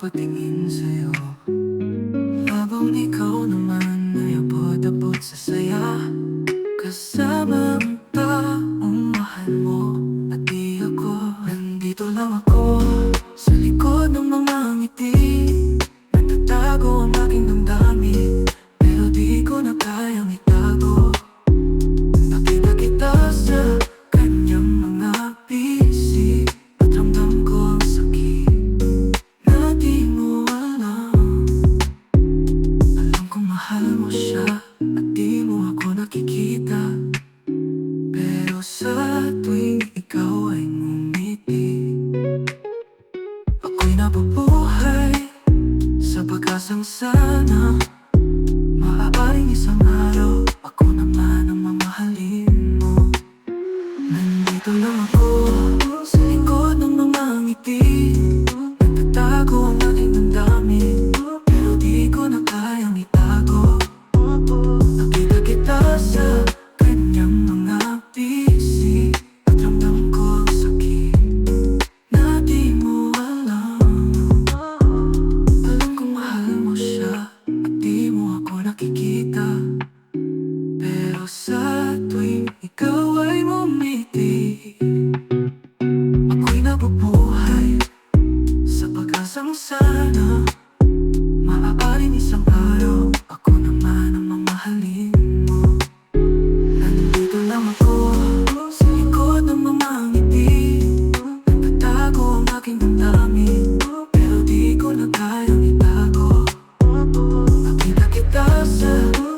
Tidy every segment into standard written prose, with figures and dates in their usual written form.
papatingin sa'yo, habang ikaw naman ay abot-abot sa saya. Kasama ang taong mahal mo at di ako. Nandito lang ako sa likod ng mga ngiti, nagtatago ang aking damdamin, pero di ko na kayang itago. Nakita kita sa kanyang mga bisig at ramdam ko ang sakit na di mo alam. Alam kong mahal mo siya at di mo ako nakikita, pero sa tuwing ikaw ay ngumiti, ako'y nabubuhay sa pag-asang sana maaaring isang araw ako naman ang mamahalin mo. Nandito lang ako sa likod ng mga ngiti, nagtatago ang aking damdamin, pero di ko na kayang itago. Nakita kita sa kanyang mga bisig at ramdam ko ang sakit na di mo alam. Alam kong mahal mo siya at di mo ako nakikita, pero sa tuwing ikaw ay ngumiti, ako'y nabubuhay sa pag-asang sana maaaring isang araw ako naman ang mamahalin mo. Nandito lang ako sa likod ng mga ngiti, nagtatago ang aking damdamin, pero di ko na kayang itago. Nakita kita sa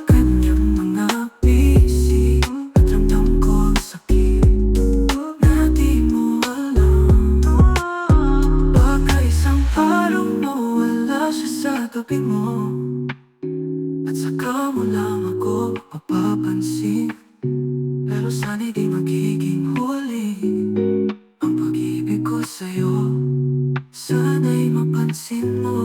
kanyang mga bisig at ramdam ko ang sakit na di mo alam. Baka isang araw mawala siya sa tabi mo, at saka mo lang ako mapapansin, pero sana'y di magiging huli ang pag-ibig ko sa'yo. Sana'y mapansin mo